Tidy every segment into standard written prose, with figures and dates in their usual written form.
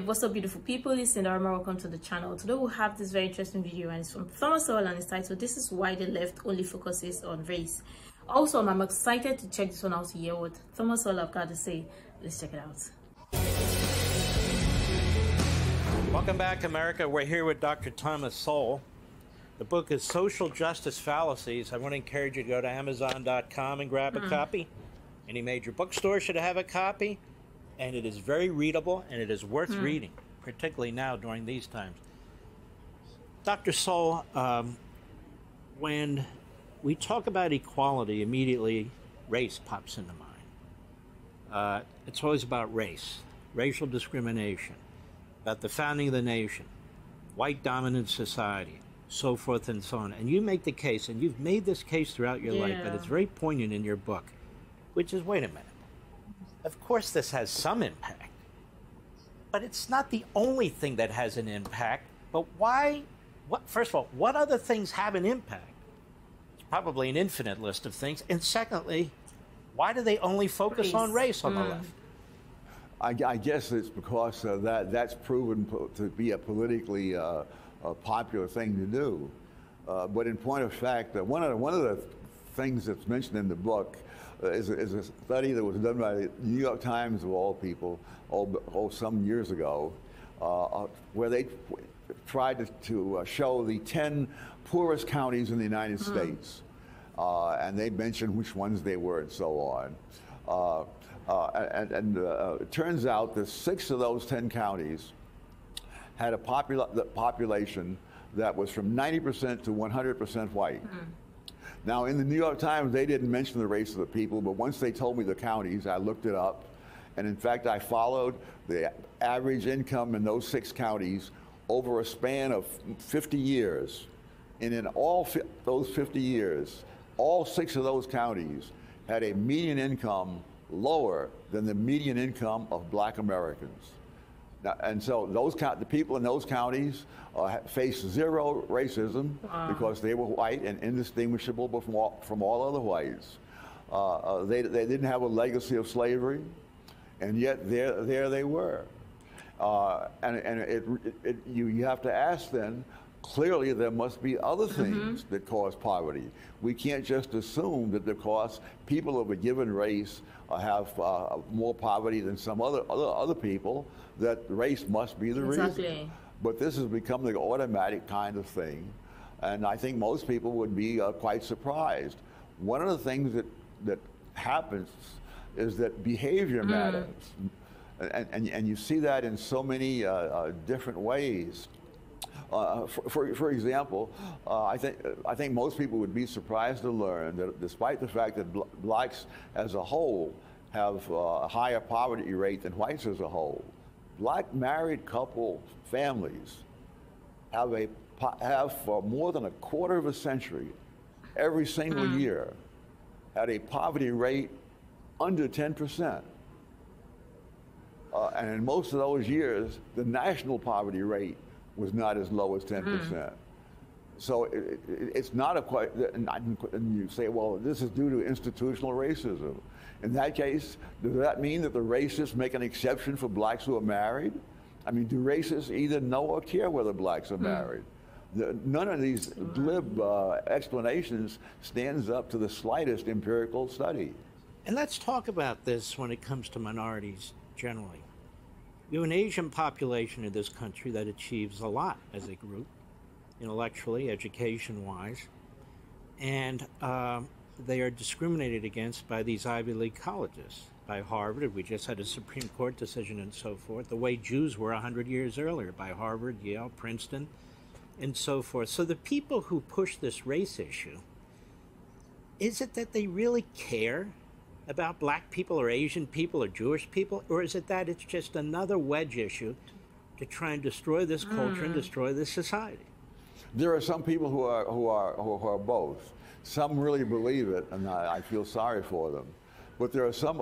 What's up, beautiful people? It's Sindafam. Welcome to the channel. Today we'll have this very interesting video, and it's from Sowell, and it's titled "This is why the left only focuses on race." Also, I'm excited to check this one out to hear what Sowell have got to say. Let's check it out. Welcome back, America. We're here with Dr. Thomas Sowell. The book is Social Justice Fallacies. I want to encourage you to go to Amazon.com and grab a copy. Any major bookstore should have a copy. And it is very readable, and it is worth reading, particularly now during these times. Dr. Sowell, when we talk about equality, immediately race pops into mind. It's always about race, racial discrimination, about the founding of the nation, white dominant society, so forth and so on. And you make the case, and you've made this case throughout your life, but it's very poignant in your book, which is, wait a minute. Of course, this has some impact, but it's not the only thing that has an impact. But why? First of all, what other things have an impact? It's probably an infinite list of things. And secondly, why do they only focus on race on the left? I guess it's because that's proven to be a politically popular thing to do. But in point of fact, one of the things that's mentioned in the book is a study that was done by the New York Times, of all people, some years ago, where they tried to show the 10 poorest counties in the United States. And they mentioned which ones they were and so on. It turns out that 6 of those 10 counties had a population that was from 90% to 100% white. Now, in the New York Times, they didn't mention the race of the people, but once they told me the counties, I looked it up. And in fact, I followed the average income in those 6 counties over a span of 50 years. And in all those 50 years, all 6 of those counties had a median income lower than the median income of Black Americans. Now, and so the people in those counties faced zero racism because they were white and indistinguishable from all other whites. They didn't have a legacy of slavery, and yet there they were. You have to ask then, clearly there must be other things that cause poverty. We can't just assume that because people of a given race have more poverty than some other people, that race must be the reason. But this has become the automatic kind of thing, and I think most people would be quite surprised. One of the things that happens is that behavior matters, and you see that in so many different ways. For example, I think most people would be surprised to learn that despite the fact that blacks as a whole have a higher poverty rate than whites as a whole, Black married couple families have for more than a quarter of a century, every single year, had a poverty rate under 10%. And in most of those years, the national poverty rate was not as low as 10%. So it's not and you say, well, this is due to institutional racism. In that case, does that mean that the racists make an exception for blacks who are married? I mean, do racists either know or care whether blacks are married? None of these glib explanations stands up to the slightest empirical study. And let's talk about this when it comes to minorities generally. You have an Asian population in this country that achieves a lot as a group, intellectually, education-wise, and they are discriminated against by these Ivy League colleges, by Harvard. We just had a Supreme Court decision and so forth, the way Jews were 100 years earlier, by Harvard, Yale, Princeton, and so forth. So the people who push this race issue, is it that they really care about black people or Asian people or Jewish people, or is it that it's just another wedge issue to try and destroy this culture and destroy this society? There are some people who are both. Some really believe it, and I feel sorry for them. But there are some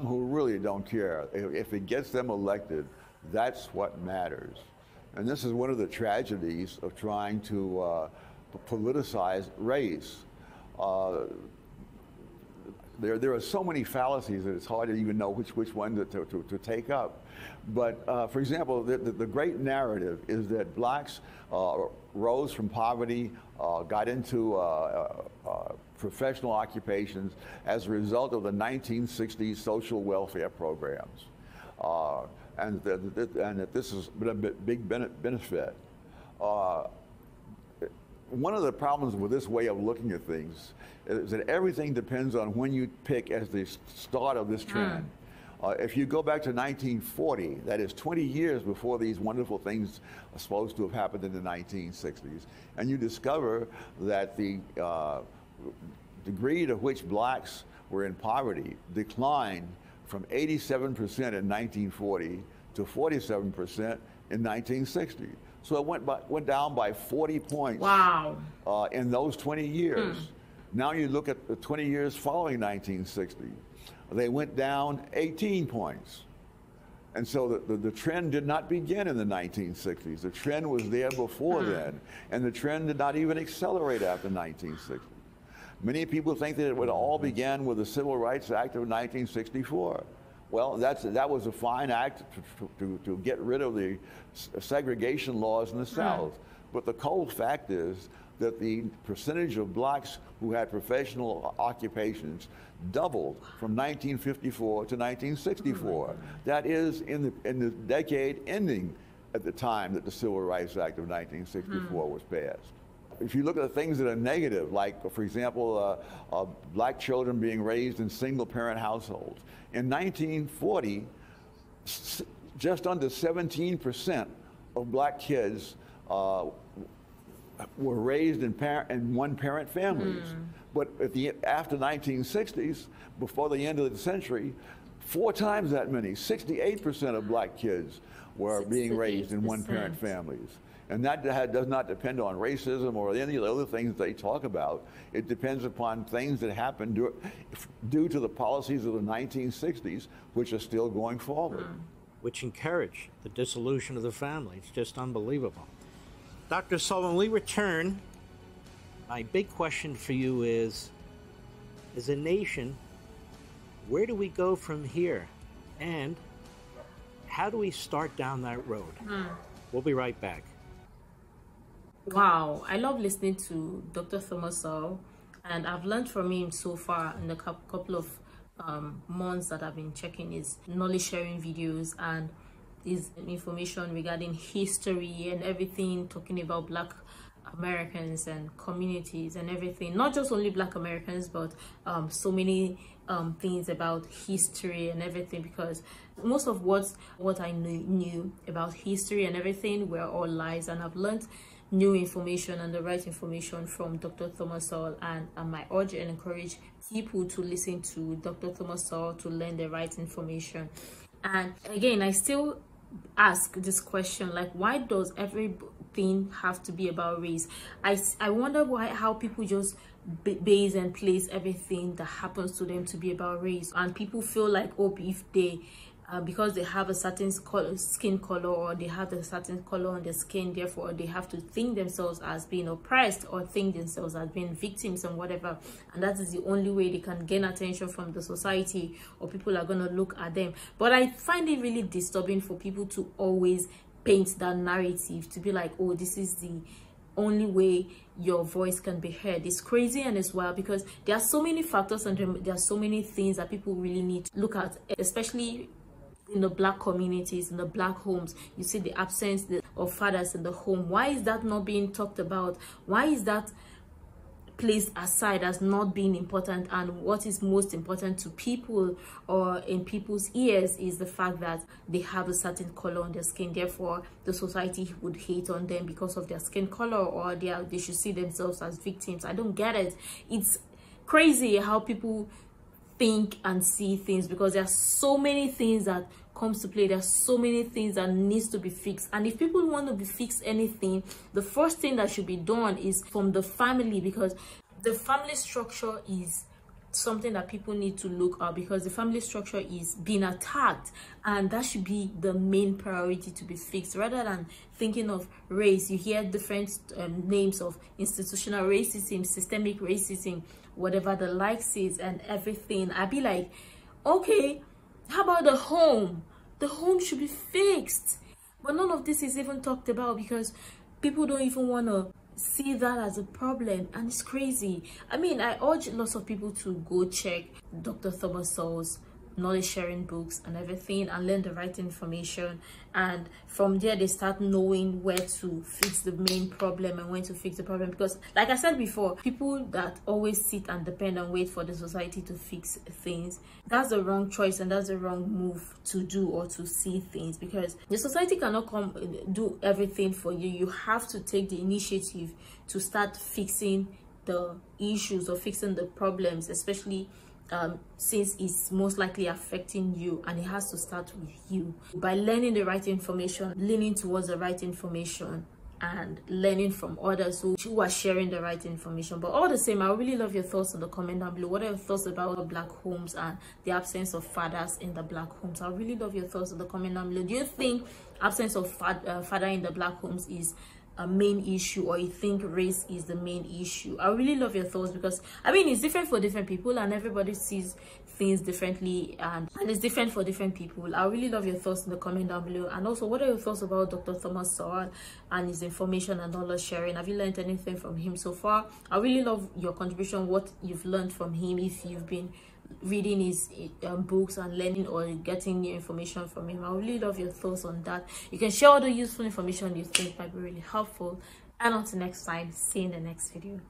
who really don't care. If it gets them elected, that's what matters. And this is one of the tragedies of trying to politicize race. there are so many fallacies that it's hard to even know which one to take up. But for example, the great narrative is that blacks rose from poverty, got into professional occupations as a result of the 1960s social welfare programs, and that this has been a big benefit. One of the problems with this way of looking at things is that everything depends on when you pick as the start of this trend. If you go back to 1940, that is 20 years before these wonderful things are supposed to have happened in the 1960s, and you discover that the degree to which blacks were in poverty declined from 87% in 1940 to 47% in 1960. So it went down by 40 points. Wow. In those 20 years. Now you look at the 20 years following 1960, they went down 18 points. And so the trend did not begin in the 1960s. The trend was there before then, and the trend did not even accelerate after 1960. Many people think that it would all began with the Civil Rights Act of 1964. Well, that was a fine act to get rid of the segregation laws in the South. But the cold fact is that the percentage of blacks who had professional occupations doubled from 1954 to 1964. That is in the decade ending at the time that the Civil Rights Act of 1964 was passed. If you look at the things that are negative, like, for example, black children being raised in single-parent households. In 1940, just under 17% of black kids were raised in one-parent families. But after 1960s, before the end of the century, 4 times that many, 68% of black kids were being raised in one-parent families. And that does not depend on racism or any of the other things they talk about. It depends upon things that happened due to the policies of the 1960s, which are still going forward. Which encourage the dissolution of the family. It's just unbelievable. Dr. Sowell, when we return, my big question for you is, as a nation, where do we go from here? And how do we start down that road? We'll be right back. Wow, I love listening to Dr. Thomas Sowell, and I've learned from him so far in the couple of months that I've been checking his knowledge sharing videos and his information regarding history and everything, talking about Black Americans and communities and everything, not just only Black Americans, but so many things about history and everything, because most of what I knew about history and everything were all lies, and I've learned new information and the right information from Dr. Thomas Sowell, and I urge and encourage people to listen to Dr. Thomas Sowell to learn the right information. And again, I still ask this question, like, why does everything have to be about race? I wonder how people just base and place everything that happens to them to be about race, and people feel like, oh, if they because they have a certain skin color, or they have a certain color on their skin, therefore they have to think themselves as being oppressed or think themselves as being victims and whatever, and that is the only way they can gain attention from the society, or people are going to look at them. But I find it really disturbing for people to always paint that narrative to be like, oh, this is the only way your voice can be heard. It's crazy and it's wild, because there are so many factors and there are so many things that people really need to look at, especially in the Black communities, in the Black homes. You see the absence of fathers in the home. Why is that not being talked about? Why is that placed aside as not being important? And what is most important to people, or in people's ears, is the fact that they have a certain color on their skin, therefore the society would hate on them because of their skin color, or they should see themselves as victims. I don't get it. It's crazy how people think and see things, because there are so many things that comes to play. There are so many things that needs to be fixed, and if people want to be fixed anything, the first thing that should be done is from the family, because the family structure is something that people need to look at, because the family structure is being attacked, and that should be the main priority to be fixed, rather than thinking of race. You hear different names of institutional racism, systemic racism, whatever the likes is, and everything. I'd be like, okay, how about the home? The home should be fixed. But none of this is even talked about, because people don't even want to see that as a problem, and it's crazy. I mean, I urge lots of people to go check Dr. Thomas Sowell's knowledge sharing books and everything, and learn the right information, and from there they start knowing where to fix the main problem and when to fix the problem. Because like I said before, people that always sit and depend and wait for the society to fix things, that's the wrong choice, and that's the wrong move to do or to see things, because the society cannot come do everything for you. You have to take the initiative to start fixing the issues or fixing the problems, especially since it's most likely affecting you, and it has to start with you. By learning the right information, leaning towards the right information, and learning from others who are sharing the right information. But all the same, I really love your thoughts in the comment down below. What are your thoughts about black homes and the absence of fathers in the black homes? I really love your thoughts in the comment down below. Do you think absence of father in the black homes is a main issue, or you think race is the main issue? I really love your thoughts, because I mean, it's different for different people, and everybody sees things differently, and it's different for different people. I really love your thoughts in the comment down below. And also, what are your thoughts about Dr. Thomas Sowell and his information and knowledge sharing? Have you learned anything from him so far? I really love your contribution, what you've learned from him, if you've been reading his books and learning or getting new information from him. I really love your thoughts on that. You can share all the useful information you think might be really helpful. And until next time, see you in the next video.